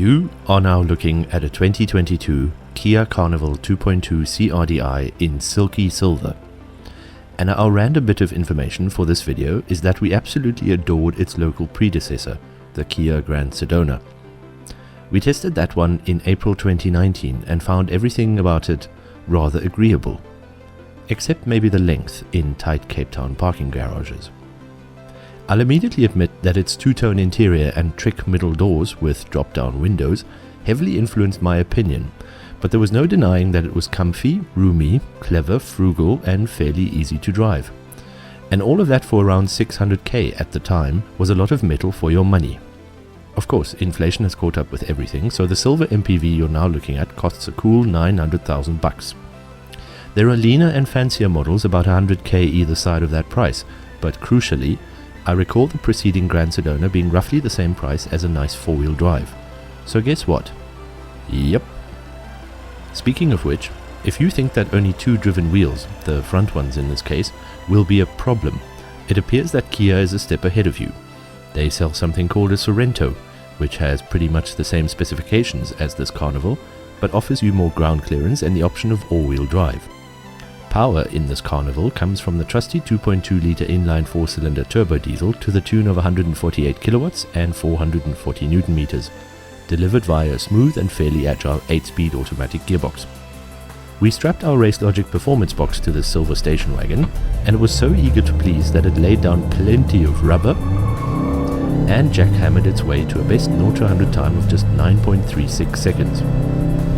You are now looking at a 2022 Kia Carnival 2.2 CRDi in silky silver. And our random bit of information for this video is that we absolutely adored its local predecessor, the Kia Grand Sedona. We tested that one in April 2019 and found everything about it rather agreeable, except maybe the length in tight Cape Town parking garages. I'll immediately admit that its two-tone interior and trick middle doors with drop-down windows heavily influenced my opinion, but there was no denying that it was comfy, roomy, clever, frugal and fairly easy to drive. And all of that for around 600k at the time was a lot of metal for your money. Of course, inflation has caught up with everything, so the silver MPV you're now looking at costs a cool $900,000. There are leaner and fancier models about 100k either side of that price, but crucially, I recall the preceding Grand Sedona being roughly the same price as a nice four-wheel drive. So guess what? Yep. Speaking of which, if you think that only two driven wheels, the front ones in this case, will be a problem, it appears that Kia is a step ahead of you. They sell something called a Sorento, which has pretty much the same specifications as this Carnival, but offers you more ground clearance and the option of all-wheel drive. Power in this Carnival comes from the trusty 2.2-litre inline four-cylinder turbo diesel to the tune of 148 kilowatts and 440 newton meters, delivered via a smooth and fairly agile 8-speed automatic gearbox. We strapped our Race Logic performance box to this silver station wagon, and it was so eager to please that it laid down plenty of rubber and jackhammered its way to a best 0 to 100 time of just 9.36 seconds.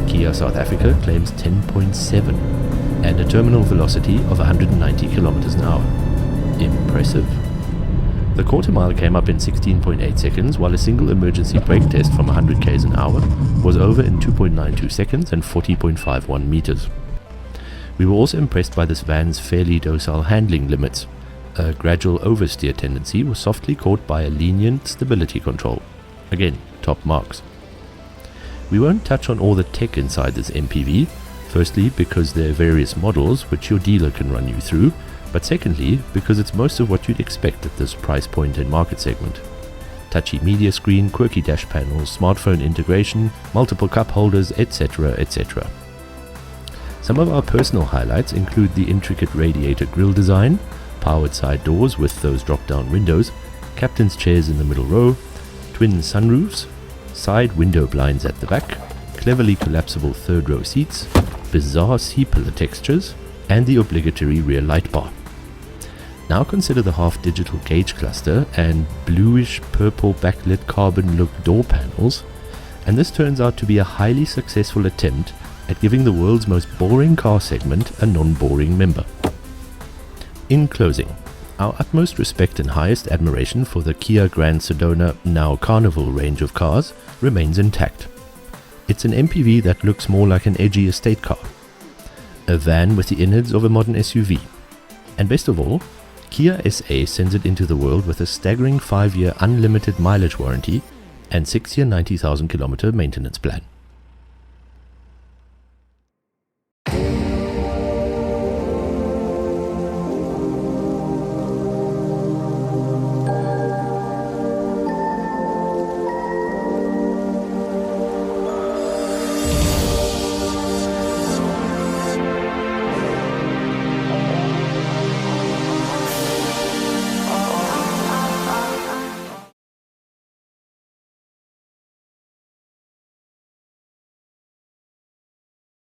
Kia South Africa claims 10.7. and a terminal velocity of 190 kilometers an hour. Impressive. The quarter mile came up in 16.8 seconds, while a single emergency brake test from 100 km an hour was over in 2.92 seconds and 40.51 meters. We were also impressed by this van's fairly docile handling limits. A gradual oversteer tendency was softly caught by a lenient stability control. Again, top marks. We won't touch on all the tech inside this MPV, firstly because there are various models which your dealer can run you through, but secondly because it's most of what you'd expect at this price point and market segment. Touchy media screen, quirky dash panels, smartphone integration, multiple cup holders, etc, etc. Some of our personal highlights include the intricate radiator grille design, powered side doors with those drop-down windows, captain's chairs in the middle row, twin sunroofs, side window blinds at the back, cleverly collapsible third-row seats, bizarre C-pillar textures, and the obligatory rear light bar. Now consider the half-digital gauge cluster and bluish-purple backlit carbon-look door panels, and this turns out to be a highly successful attempt at giving the world's most boring car segment a non-boring member. In closing, our utmost respect and highest admiration for the Kia Grand Sedona, now Carnival range of cars remains intact. It's an MPV that looks more like an edgy estate car, a van with the innards of a modern SUV. And best of all, Kia SA sends it into the world with a staggering 5-year unlimited mileage warranty and 6-year 90,000 kilometer maintenance plan.